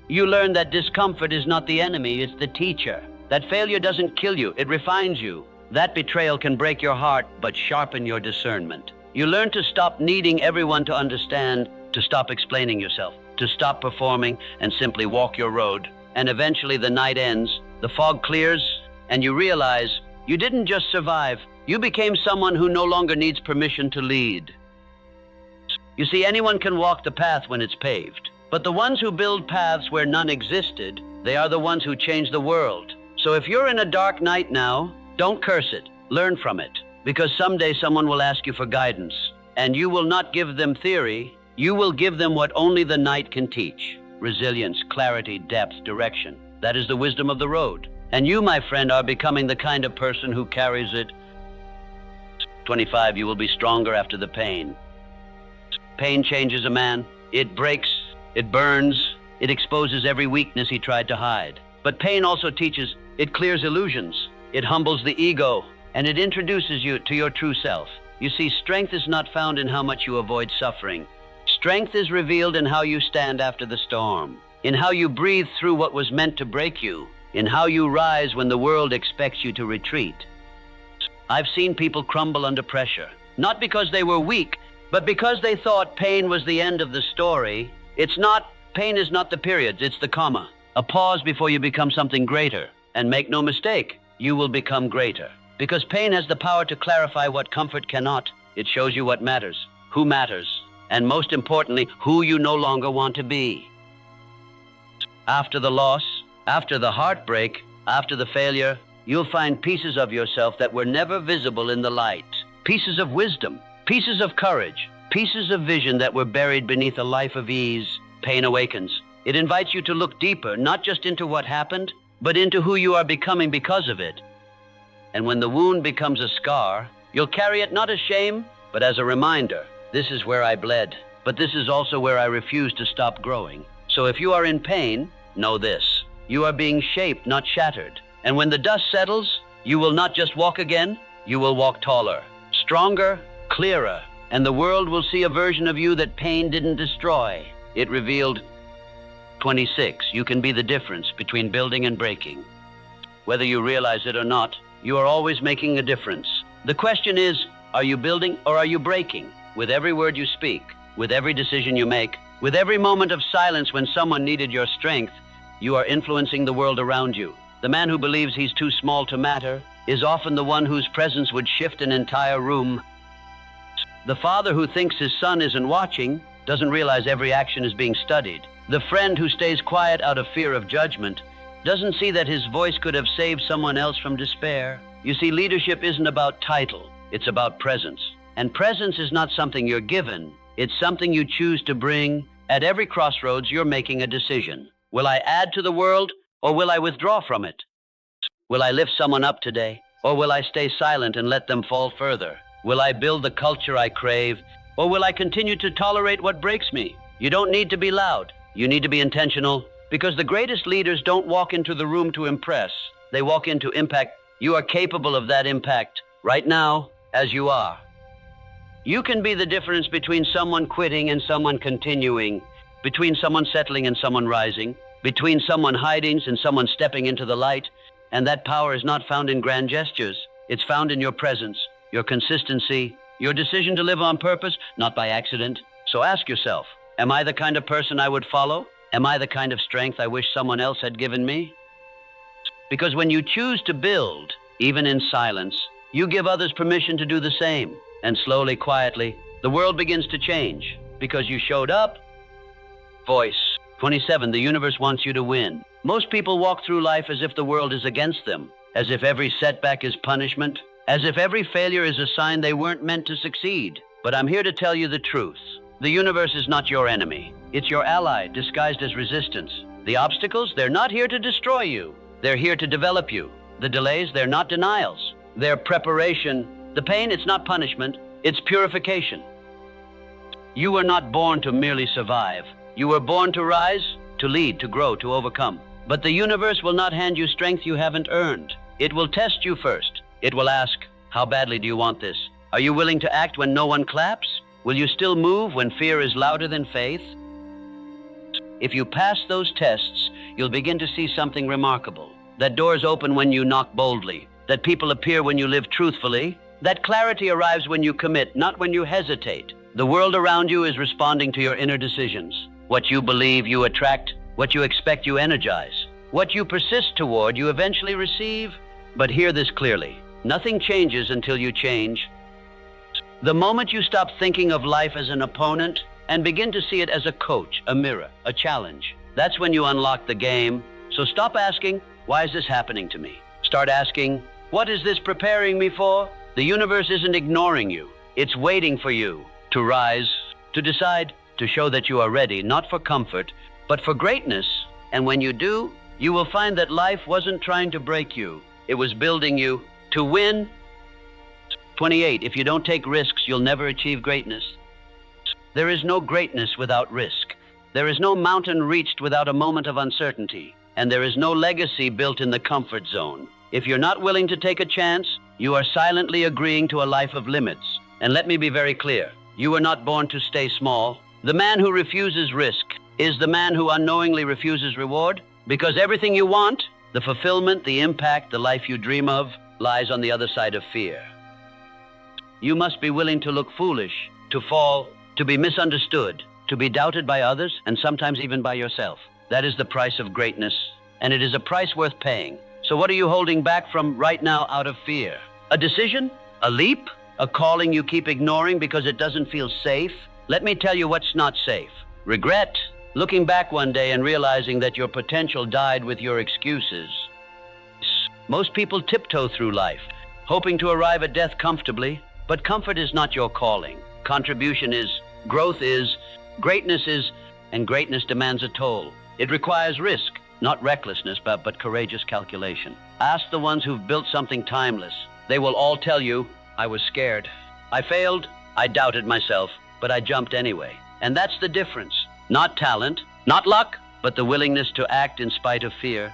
You learn that discomfort is not the enemy, it's the teacher. That failure doesn't kill you, it refines you. That betrayal can break your heart, but sharpen your discernment. You learn to stop needing everyone to understand, to stop explaining yourself, to stop performing, and simply walk your road. And eventually the night ends, the fog clears, and you realize you didn't just survive, you became someone who no longer needs permission to lead. You see, anyone can walk the path when it's paved, but the ones who build paths where none existed, they are the ones who change the world. So if you're in a dark night now, don't curse it, learn from it, because someday someone will ask you for guidance, and you will not give them theory, you will give them what only the night can teach. Resilience, clarity, depth, direction. That is the wisdom of the road. And you, my friend, are becoming the kind of person who carries it. 25, you will be stronger after the pain. Pain changes a man. It breaks, it burns, it exposes every weakness he tried to hide. But pain also teaches, it clears illusions, it humbles the ego, and it introduces you to your true self. You see, strength is not found in how much you avoid suffering. Strength is revealed in how you stand after the storm, in how you breathe through what was meant to break you, in how you rise when the world expects you to retreat. I've seen people crumble under pressure, not because they were weak, but because they thought pain was the end of the story. Pain is not the periods, it's the comma, a pause before you become something greater. And make no mistake, you will become greater. Because pain has the power to clarify what comfort cannot. It shows you what matters, who matters, and most importantly, who you no longer want to be. After the loss, after the heartbreak, after the failure, you'll find pieces of yourself that were never visible in the light. Pieces of wisdom, pieces of courage, pieces of vision that were buried beneath a life of ease. Pain awakens. It invites you to look deeper, not just into what happened, but into who you are becoming because of it. And when the wound becomes a scar, you'll carry it not as shame, but as a reminder. This is where I bled, but this is also where I refuse to stop growing. So if you are in pain, know this: you are being shaped, not shattered. And when the dust settles, you will not just walk again, you will walk taller, stronger, clearer, and the world will see a version of you that pain didn't destroy. It revealed. 26, you can be the difference between building and breaking. Whether you realize it or not, you are always making a difference. The question is, are you building or are you breaking? With every word you speak, with every decision you make, with every moment of silence when someone needed your strength, you are influencing the world around you. The man who believes he's too small to matter is often the one whose presence would shift an entire room. The father who thinks his son isn't watching doesn't realize every action is being studied. The friend who stays quiet out of fear of judgment doesn't see that his voice could have saved someone else from despair. You see, leadership isn't about title, it's about presence. And presence is not something you're given, it's something you choose to bring. At every crossroads, you're making a decision. Will I add to the world, or will I withdraw from it? Will I lift someone up today, or will I stay silent and let them fall further? Will I build the culture I crave, or will I continue to tolerate what breaks me? You don't need to be loud. You need to be intentional, because the greatest leaders don't walk into the room to impress. They walk in to impact. You are capable of that impact right now, as you are. You can be the difference between someone quitting and someone continuing, between someone settling and someone rising, between someone hiding and someone stepping into the light. And that power is not found in grand gestures. It's found in your presence, your consistency, Your decision to live on purpose, not by accident. So ask yourself, am I the kind of person I would follow? Am I the kind of strength I wish someone else had given me? Because when you choose to build, even in silence, you give others permission to do the same. And slowly, quietly, the world begins to change. Because you showed up. Voice 27. The universe wants you to win. Most people walk through life as if the world is against them, as if every setback is punishment, as if every failure is a sign they weren't meant to succeed. But I'm here to tell you the truth. The universe is not your enemy. It's your ally, disguised as resistance. The obstacles, they're not here to destroy you. They're here to develop you. The delays, they're not denials. They're preparation. The pain, it's not punishment. It's purification. You were not born to merely survive. You were born to rise, to lead, to grow, to overcome. But the universe will not hand you strength you haven't earned. It will test you first. It will ask, how badly do you want this? Are you willing to act when no one claps? Will you still move when fear is louder than faith? If you pass those tests, you'll begin to see something remarkable. That doors open when you knock boldly. That people appear when you live truthfully. That clarity arrives when you commit, not when you hesitate. The world around you is responding to your inner decisions. What you believe, you attract. What you expect, you energize. What you persist toward, you eventually receive. But hear this clearly. Nothing changes until you change. The moment you stop thinking of life as an opponent and begin to see it as a coach, a mirror, a challenge, that's when you unlock the game. So stop asking, why is this happening to me? Start asking, what is this preparing me for? The universe isn't ignoring you. It's waiting for you to rise, to decide, to show that you are ready, not for comfort, but for greatness. And when you do, you will find that life wasn't trying to break you. It was building you to win. 28. If you don't take risks, you'll never achieve greatness. There is no greatness without risk. There is no mountain reached without a moment of uncertainty. And there is no legacy built in the comfort zone. If you're not willing to take a chance, you are silently agreeing to a life of limits. And let me be very clear. You were not born to stay small. The man who refuses risk is the man who unknowingly refuses reward. Because everything you want, the fulfillment, the impact, the life you dream of, lies on the other side of fear. You must be willing to look foolish, to fall, to be misunderstood, to be doubted by others, and sometimes even by yourself. That is the price of greatness, and it is a price worth paying. So what are you holding back from right now out of fear? A decision? A leap? A calling you keep ignoring because it doesn't feel safe? Let me tell you what's not safe. Regret. Looking back one day and realizing that your potential died with your excuses. Most people tiptoe through life, hoping to arrive at death comfortably, but comfort is not your calling. Contribution is, growth is, greatness is, and greatness demands a toll. It requires risk, not recklessness, but courageous calculation. Ask the ones who've built something timeless. They will all tell you, I was scared. I failed, I doubted myself, but I jumped anyway. And that's the difference. Not talent, not luck, but the willingness to act in spite of fear.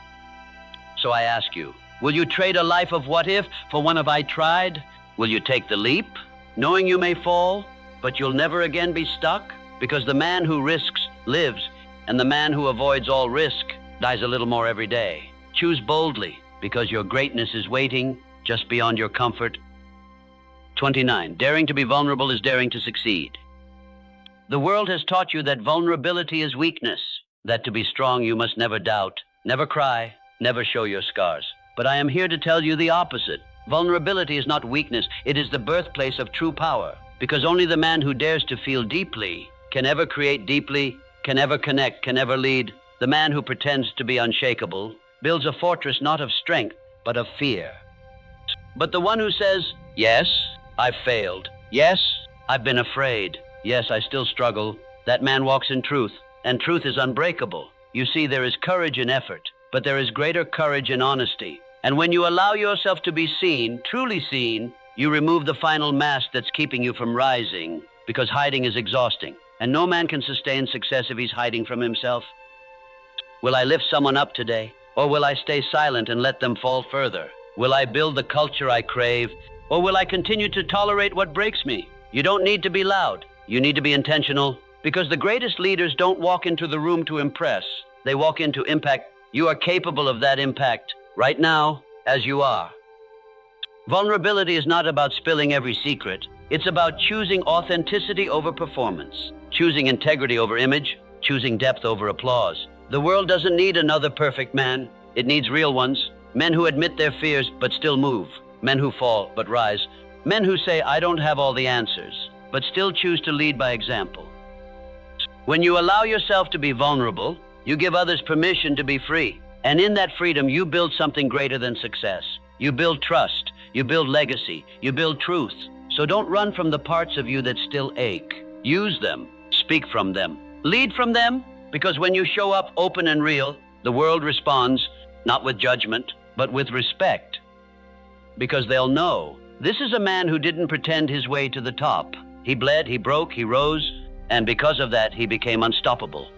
So I ask you, will you trade a life of what if for one of I tried? Will you take the leap, knowing you may fall, but you'll never again be stuck? Because the man who risks lives, and the man who avoids all risk dies a little more every day. Choose boldly, because your greatness is waiting just beyond your comfort. 29. Daring to be vulnerable is daring to succeed. The world has taught you that vulnerability is weakness, that to be strong you must never doubt, never cry, never show your scars. But I am here to tell you the opposite. Vulnerability is not weakness, it is the birthplace of true power. Because only the man who dares to feel deeply can ever create deeply, can ever connect, can ever lead. The man who pretends to be unshakable builds a fortress not of strength, but of fear. But the one who says, yes, I've failed. Yes, I've been afraid. Yes, I still struggle. That man walks in truth, and truth is unbreakable. You see, there is courage in effort, but there is greater courage in honesty. And when you allow yourself to be seen, truly seen, you remove the final mask that's keeping you from rising, because hiding is exhausting, and no man can sustain success if he's hiding from himself. Will I lift someone up today, or will I stay silent and let them fall further? Will I build the culture I crave, or will I continue to tolerate what breaks me? You don't need to be loud. You need to be intentional, because the greatest leaders don't walk into the room to impress. They walk in to impact. You are capable of that impact right now, as you are. Vulnerability is not about spilling every secret. It's about choosing authenticity over performance, choosing integrity over image, choosing depth over applause. The world doesn't need another perfect man. It needs real ones. Men who admit their fears but still move. Men who fall but rise. Men who say, I don't have all the answers, but still choose to lead by example. When you allow yourself to be vulnerable, you give others permission to be free. And in that freedom, you build something greater than success. You build trust. You build legacy. You build truth. So don't run from the parts of you that still ache. Use them. Speak from them. Lead from them. Because when you show up open and real, the world responds, not with judgment, but with respect. Because they'll know, this is a man who didn't pretend his way to the top. He bled, he broke, he rose, and because of that, he became unstoppable.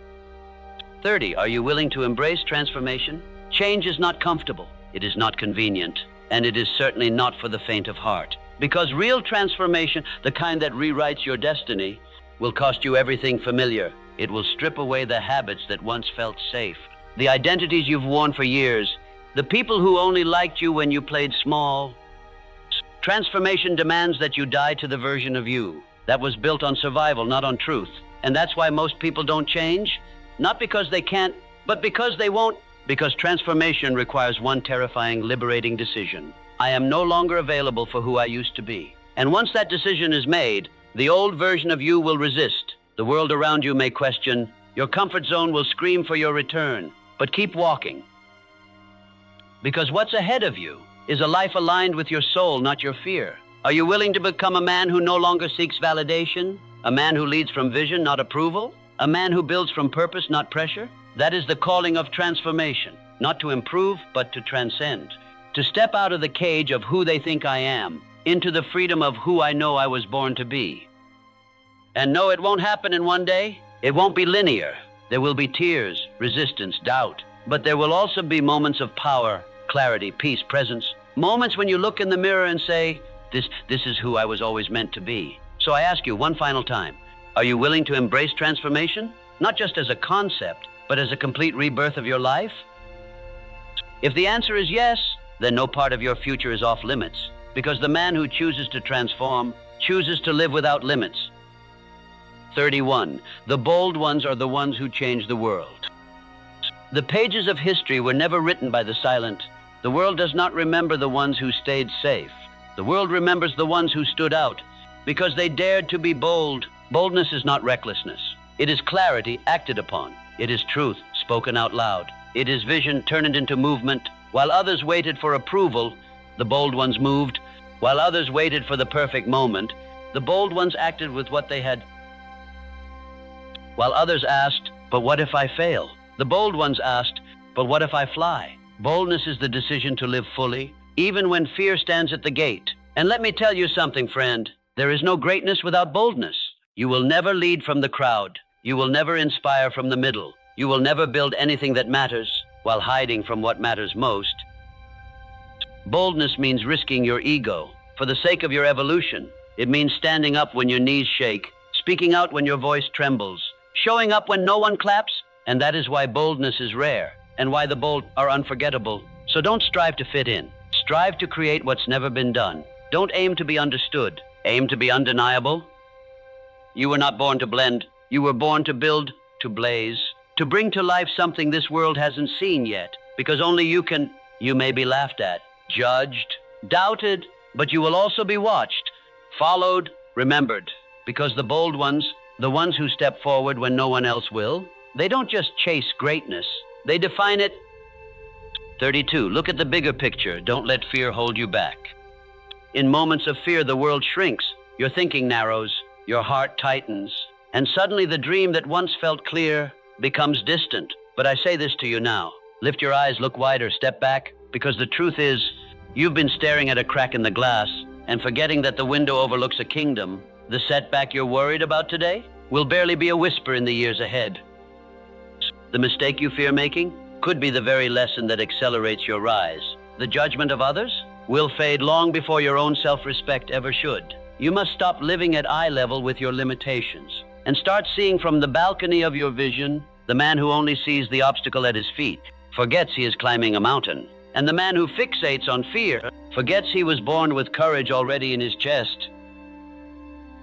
30, are you willing to embrace transformation? Change is not comfortable, it is not convenient, and it is certainly not for the faint of heart. Because real transformation, the kind that rewrites your destiny, will cost you everything familiar. It will strip away the habits that once felt safe, the identities you've worn for years, the people who only liked you when you played small. Transformation demands that you die to the version of you that was built on survival, not on truth. And that's why most people don't change. Not because they can't, but because they won't. Because transformation requires one terrifying, liberating decision. I am no longer available for who I used to be. And once that decision is made, the old version of you will resist. The world around you may question. Your comfort zone will scream for your return. But keep walking. Because what's ahead of you is a life aligned with your soul, not your fear. Are you willing to become a man who no longer seeks validation? A man who leads from vision, not approval? A man who builds from purpose, not pressure? That is the calling of transformation, not to improve, but to transcend. To step out of the cage of who they think I am, into the freedom of who I know I was born to be. And no, it won't happen in one day. It won't be linear. There will be tears, resistance, doubt. But there will also be moments of power, clarity, peace, presence. Moments when you look in the mirror and say, this is who I was always meant to be. So I ask you one final time, are you willing to embrace transformation? Not just as a concept, but as a complete rebirth of your life? If the answer is yes, then no part of your future is off limits, because the man who chooses to transform chooses to live without limits. 31. The bold ones are the ones who change the world. The pages of history were never written by the silent. The world does not remember the ones who stayed safe. The world remembers the ones who stood out, because they dared to be bold. Boldness is not recklessness. It is clarity acted upon. It is truth spoken out loud. It is vision turned into movement. While others waited for approval, the bold ones moved. While others waited for the perfect moment, the bold ones acted with what they had. While others asked, but what if I fail? The bold ones asked, but what if I fly? Boldness is the decision to live fully, even when fear stands at the gate. And let me tell you something, friend. There is no greatness without boldness. You will never lead from the crowd. You will never inspire from the middle. You will never build anything that matters while hiding from what matters most. Boldness means risking your ego for the sake of your evolution. It means standing up when your knees shake, speaking out when your voice trembles, showing up when no one claps. And that is why boldness is rare and why the bold are unforgettable. So don't strive to fit in. Strive to create what's never been done. Don't aim to be understood. Aim to be undeniable. You were not born to blend. You were born to build, to blaze, to bring to life something this world hasn't seen yet, because only you can. You may be laughed at, judged, doubted, but you will also be watched, followed, remembered, because the bold ones, the ones who step forward when no one else will, they don't just chase greatness, they define it. 32. Look at the bigger picture. Don't let fear hold you back. In moments of fear, the world shrinks. Your thinking narrows. Your heart tightens. And suddenly the dream that once felt clear becomes distant. But I say this to you now. Lift your eyes, look wider, step back. Because the truth is, you've been staring at a crack in the glass and forgetting that the window overlooks a kingdom. The setback you're worried about today will barely be a whisper in the years ahead. The mistake you fear making could be the very lesson that accelerates your rise. The judgment of others will fade long before your own self-respect ever should. You must stop living at eye level with your limitations and start seeing from the balcony of your vision. The man who only sees the obstacle at his feet forgets he is climbing a mountain. And the man who fixates on fear forgets he was born with courage already in his chest.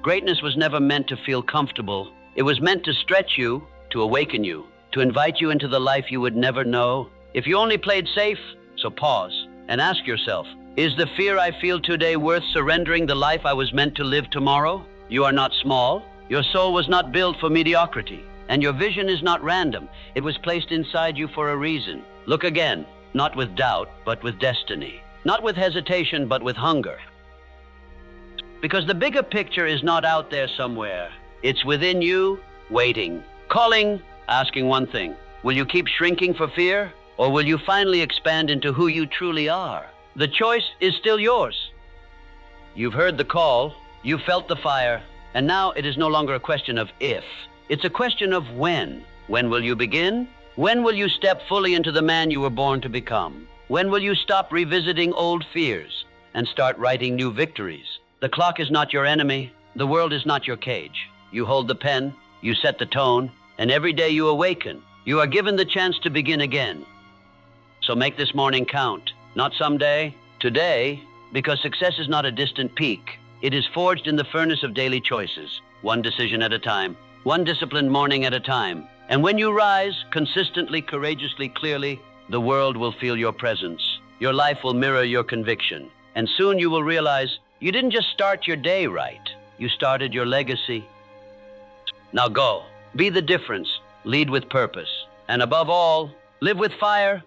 Greatness was never meant to feel comfortable. It was meant to stretch you, to awaken you, to invite you into the life you would never know. If you only played safe, so pause and ask yourself, is the fear I feel today worth surrendering the life I was meant to live tomorrow? You are not small. Your soul was not built for mediocrity. And your vision is not random. It was placed inside you for a reason. Look again, not with doubt, but with destiny. Not with hesitation, but with hunger. Because the bigger picture is not out there somewhere. It's within you, waiting, calling, asking one thing. Will you keep shrinking for fear? Or will you finally expand into who you truly are? The choice is still yours. You've heard the call, you've felt the fire, and now it is no longer a question of if. It's a question of when. When will you begin? When will you step fully into the man you were born to become? When will you stop revisiting old fears and start writing new victories? The clock is not your enemy. The world is not your cage. You hold the pen, you set the tone, and every day you awaken, you are given the chance to begin again. So make this morning count. Not someday, today, because success is not a distant peak. It is forged in the furnace of daily choices, one decision at a time, one disciplined morning at a time. And when you rise, consistently, courageously, clearly, the world will feel your presence. Your life will mirror your conviction. And soon you will realize you didn't just start your day right. You started your legacy. Now go. Be the difference. Lead with purpose. And above all, live with fire,